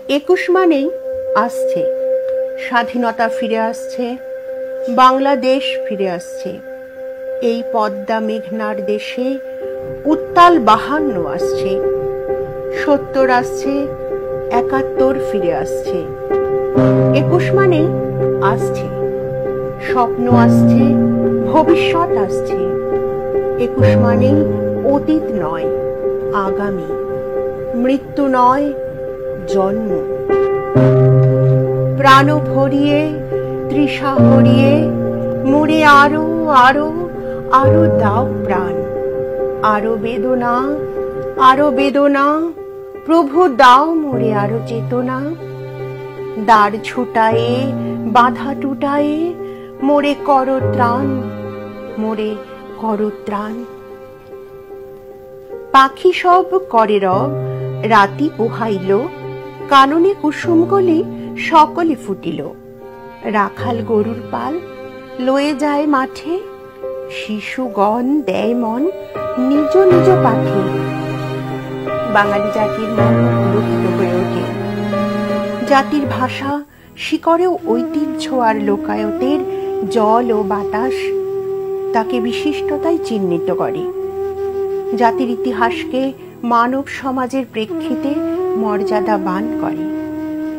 একুশ মানেই আসছে, স্বাধীনতা ফিরে আসছে, বাংলাদেশ ফিরে আসছে। এই পদ্মা মেঘনার দেশে উত্তাল 52 আসছে, 70 আসছে, 71 ফিরে আসছে। 21 মানেই আসছে, স্বপ্ন আসছে, ভবিষ্যৎ আসছে। 21 মানেই অতীত নয়, আগামী, মৃত্যু নয়, জন্ম। প্রাণ ভরিয়ে, তৃষা হরিয়ে, মোরে আরো আরো আরো দাও প্রাণ। আরো বেদনা, আরো বেদনা, প্রভু দাও মোরে আরো চেতনা। দ্বার ছুটায়ে, বাধা টুটায়ে, মোরে করো ত্রাণ, মোরে করো ত্রাণ। পাখি সব করে রব, রাতি পোহাইল, কাননে কুসুম কলি সকলে ফুটিল। রাখাল গরুর পাল লয়ে যায় মাঠে, শিশুগণ দেয় মন নিজ নিজ পাঠে। বাঙালি জাতির মন পুলকিত হয়ে ওঠে। জাতির ভাষা, শিকড়েও ঐতিহ্য আর লোকায়তের জল ও বাতাস তাকে বিশিষ্টতায় চিহ্নিত করে। জাতির ইতিহাসকে মানব সমাজের প্রেক্ষিতে মর্যাদাবান করে।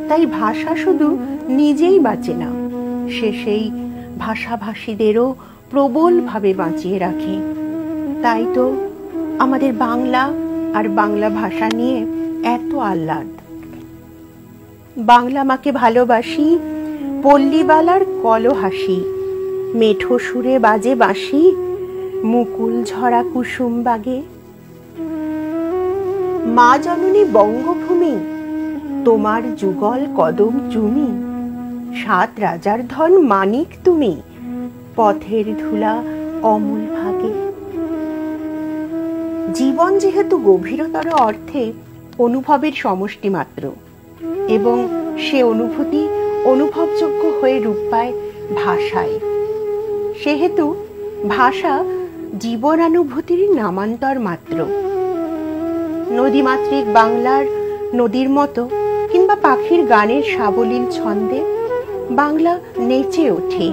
তাই ভাষা শুধু নিজেই বাঁচে না, সে সেই ভাষাভাষীদেরও প্রবলভাবে বাঁচিয়ে রাখে। তাই তো আমাদের বাংলা আর বাংলা ভাষা নিয়ে এত আহ্লাদ। বাংলা মাকে ভালোবাসি, পল্লীবালার কলহাসি, মেঠো সুরে বাজে বাঁশি, মুকুল ঝরা কুসুম বাগে। মা জননী বঙ্গভূমি, তোমার যুগল কদম চুমি। 7 রাজার ধন মানিক তুমি, পথের ধুলা অমূল ভাগে। জীবন যেহেতু গভীরতর অর্থে অনুভবের সমষ্টি মাত্র, এবং সে অনুভূতি অনুভবযোগ্য হয়ে রূপ পায় ভাষায়, সেহেতু ভাষা জীবনানুভূতির নামান্তর মাত্র। নদীমাতৃক বাংলার নদীর মতো কিংবা পাখির গানের সাবলীল ছন্দে বাংলা নেচে ওঠে।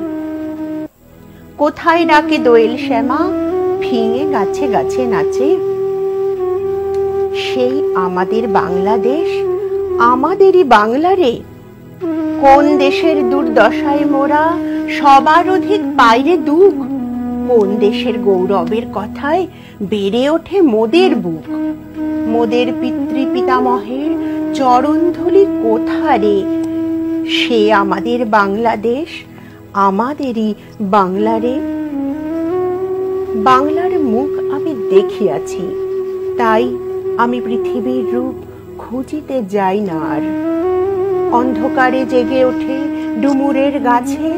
কোথায় ডাকে দোয়েল শ্যামা, ফিঙে গাছে গাছে নাচে। সেই আমাদের বাংলাদেশ, আমাদেরই বাংলারে। কোন দেশের দুর্দশায় মোরা, সবার অধিক পাইরে দুঃখ। কোন দেশের গৌরবের কথায় বেড়ে ওঠে মোদের বুক। মোদের পিতৃ পিতামহের চরণধুলি কোথারে, সে আমাদের বাংলাদেশ, আমাদেরই বাংলারে। বাংলার মুখ আমি দেখিয়াছি, তাই আমি পৃথিবীর রূপ খুঁজিতে যাই না আর। অন্ধকারে জেগে ওঠে ডুমুরের গাছে,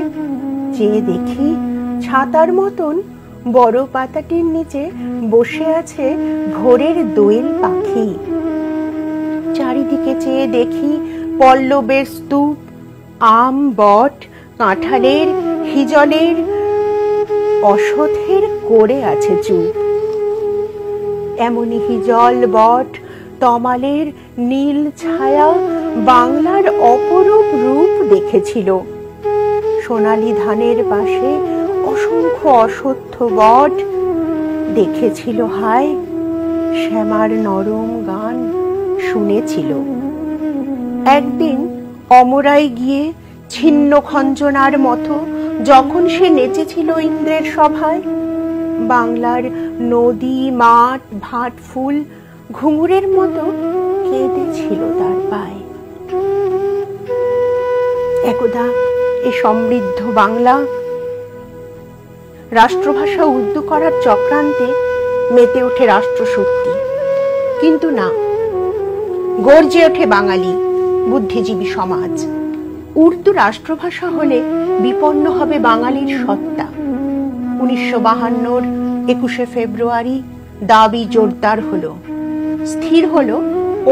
চেয়ে দেখি ছাতার মতন বড় পাতাটির নিচে বসে আছে ভোরের দোয়েল পাখি। চারিদিকে চেয়ে দেখি পল্লবের স্তূপ, আম বট কাঁঠালের হিজলের অশথের করে আছে চুপ। এমনি হিজল বট তমালের নীল ছায়া বাংলার অপরূপ রূপ দেখেছিল। সোনালী ধানের পাশে অসংখ্য অশ্বত্থ বট দেখেছিল হায়, শ্যামার নরম গান শুনেছিল। একদিন অমরায় গিয়ে ছিন্ন খঞ্জনার মতো যখন সে নেচেছিল ইন্দ্রের সভায়, বাংলার নদী মাঠ ভাট ফুল ঘুঙুরের মতো কেঁদেছিল তার পায়ে। একদা এ সমৃদ্ধ বাংলা রাষ্ট্রভাষা উর্দু করার চক্রান্তে মেতে ওঠে রাষ্ট্রশক্তি, কিন্তু না, গর্জে ওঠে বাঙালি বুদ্ধিজীবী সমাজ। উর্দু রাষ্ট্রভাষা হলে বিপন্ন হবে বাঙালির সত্তা। 1952 21শে ফেব্রুয়ারি দাবি জোরদার হলো, স্থির হলো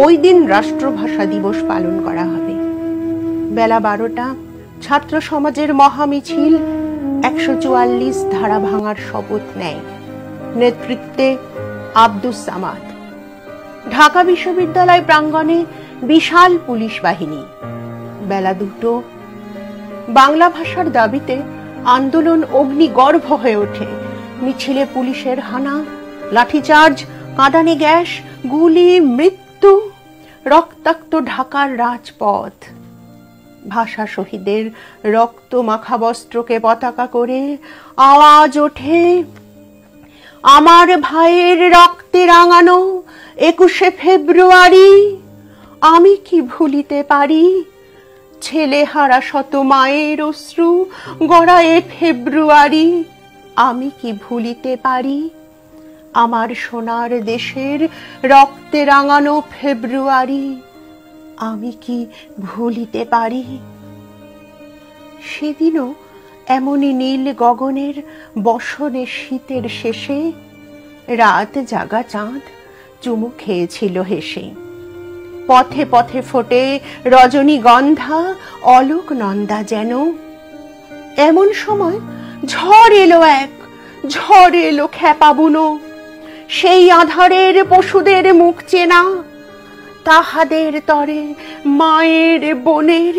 ওই দিন রাষ্ট্রভাষা দিবস পালন করা হবে। বেলা 12টা ছাত্র সমাজের মহামিছিল 144 ধারা ভাঙার শপথ নেয়। নেতৃত্বে আব্দুস সামাদ। ঢাকা বিশ্ববিদ্যালয় প্রাঙ্গণে বিশাল পুলিশ বাহিনী। বেলা 2টো। বাংলা ভাষার দাবিতে আন্দোলন অগ্নিগর্ভ হয়ে ওঠে। মিছিলে পুলিশের হানা, লাঠিচার্জ, কাঁদানে গ্যাস, গুলি, মৃত্যু, রক্তাক্ত ঢাকার রাজপথ। ভাষা শহীদের রক্ত মাখা বস্ত্রকে পতাকা করে আওয়াজ ওঠে, আমার ভাইয়ের রক্তে রাঙানো 21শে ফেব্রুয়ারি আমি কি ভুলিতে পারি? ছেলে হারা শত মায়ের অশ্রু গড়ায় ফেব্রুয়ারি আমি কি ভুলিতে পারি? আমার সোনার দেশের রক্তে রাঙানো ফেব্রুয়ারি আমি কি ভুলিতে পারি? সেদিনও এমনই নীল গগনের বসনে শীতের শেষে রাত জাগা চাঁদ চুমু খেয়েছিল হেসে। পথে পথে ফোটে রজনীগন্ধা, অলোক নন্দা যেন। এমন সময় ঝড় এলো ঝড় এলো খেপা বুনো। সেই আধারের পশুদের মুখ চেনা, তাহাদের তরে মায়ের, বোনের,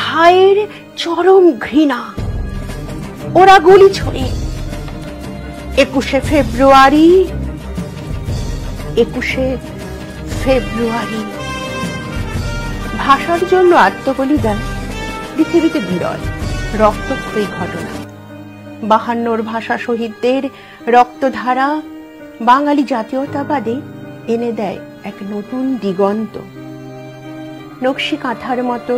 ভাইয়ের চরম ঘৃণা। ওরা গুলি ছোড়ে। 21শে ফেব্রুয়ারি 21শে ফেব্রুয়ারি। ভাষার জন্য আত্মবলিদান পৃথিবীতে বিরল, রক্তক্ষয়ী ঘটনা। 52 ভাষা শহীদদের রক্তধারা বাঙালি জাতীয়তাবাদে এনে দেয় এক নতুন দিগন্ত। নকশি কাঁথার মতো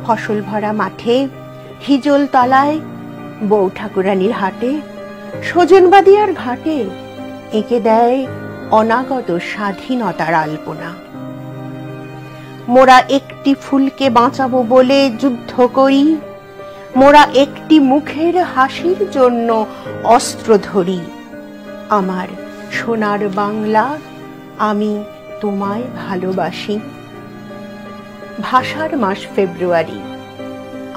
ফসল ভরা মাঠে, হিজল তলায়, বউ ঠাকুরানীর হাটে, সজনবাদিয়ার ঘাটে এঁকে দেয় অনাগত স্বাধীনতার আলপনা। মোরা একটি ফুলকে বাঁচাবো বলে যুদ্ধ করি, মোরা একটি মুখের হাসির জন্য অস্ত্র ধরি। আমার সোনার বাংলা আমি তোমায় ভালোবাসি। ভাষার মাস ফেব্রুয়ারি,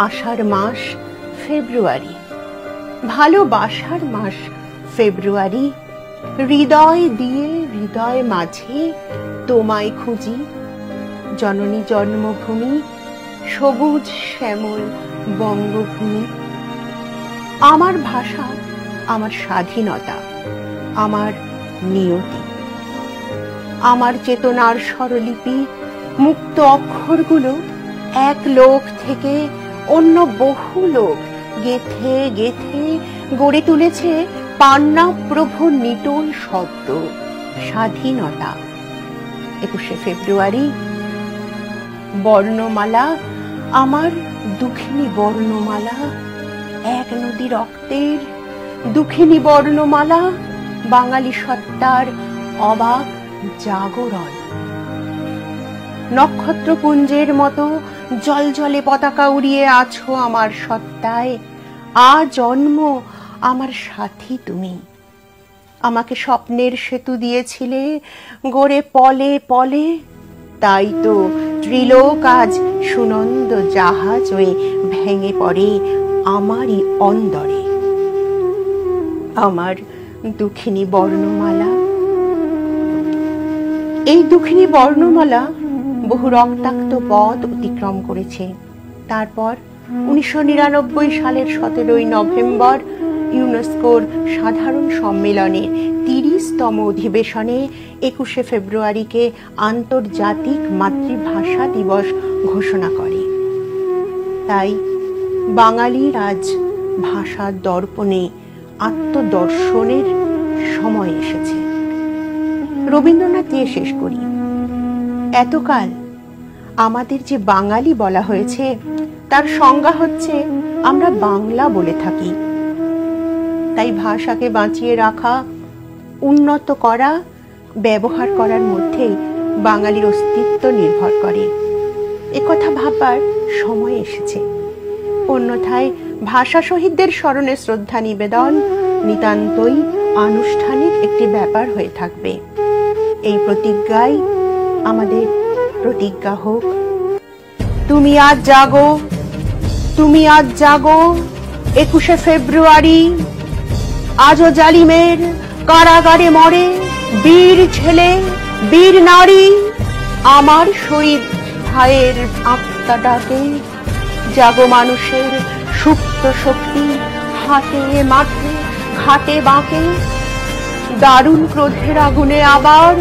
আষাঢ় মাস ফেব্রুয়ারি, ভালোবাসার মাস ফেব্রুয়ারি। হৃদয় দিয়ে হৃদয় মাঝে তোমায় খুঁজি। জননী জন্মভূমি, সবুজ শ্যামল বঙ্গভূমি। আমার ভাষা আমার স্বাধীনতা, আমার নিয়তি। আমার চেতনার স্বরলিপি, মুক্ত অক্ষরগুলো এক লোক থেকে অন্য বহু লোক গেথে গেথে গড়ে তুলেছে পান্না প্রভুর নিটোল শব্দ, স্বাধীনতা। 21শে ফেব্রুয়ারি। বর্ণমালা আমার দুঃখিনী বর্ণমালা, এক নদী রক্তের দুঃখিনী বর্ণমালা, বাঙালি সত্তার অবাক জাগরণ। নক্ষত্রপুঞ্জের মতো জলজলে পতাকা উড়িয়ে আছো আমার সত্তায়। জন্ম আমার সাথী তুমি। আমাকে স্বপ্নের সেতু দিয়েছিলে গড়ে পলে পলে, তাই তো ত্রিলোক আজ সুনন্দ জাহাজ হয়ে ভেঙে পড়ে আমারই অন্দরে। আমার দুঃখিনী বর্ণমালা। এই দুঃখিনী বর্ণমালা বহু রক্তাক্ত পথ অতিক্রম করেছে। তারপর 1999 সালের 17 নভেম্বর ইউনেস্কোর সাধারণ সম্মেলনের 30তম অধিবেশনে 21শে ফেব্রুয়ারিকে আন্তর্জাতিক মাতৃভাষা দিবস ঘোষণা করে। তাই বাঙালির আজ ভাষার দর্পণে আত্মদর্শনের সময় এসেছে। রবীন্দ্রনাথ দিয়ে শেষ করি। এতকাল আমাদের যে বাঙালি বলা হয়েছে তার সংজ্ঞা হচ্ছে আমরা বাংলা বলে থাকি। তাই ভাষাকে বাঁচিয়ে রাখা, উন্নত করা, ব্যবহার করার মধ্যেই বাঙালির অস্তিত্ব নির্ভর করে। একথা ভাববার সময় এসেছে। অন্যথায় ভাষা শহীদদের স্মরণে শ্রদ্ধা নিবেদন নিতান্তই আনুষ্ঠানিক একটি ব্যাপার হয়ে থাকবে। এই প্রতিজ্ঞাই আমাদের প্রতিজ্ঞা হোক। তুমি আজ জাগো, তুমি আজ জাগো 21শে ফেব্রুয়ারি। আজও জালিমের কারাগারে মরে বীর ছেলে, বীর নারী। আমার শহীদ ভাইয়ের আত্মা ডাকে, জাগো মানুষের সুপ্ত শক্তি, হাতে মাঠে ঘাটে বাঁকে। দারুণ ক্রোধের আগুনে আবার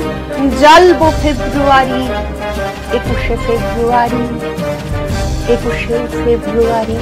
জ্বালবো ফেব্রুয়ারি, 21শে ফেব্রুয়ারি, 21শে ফেব্রুয়ারি।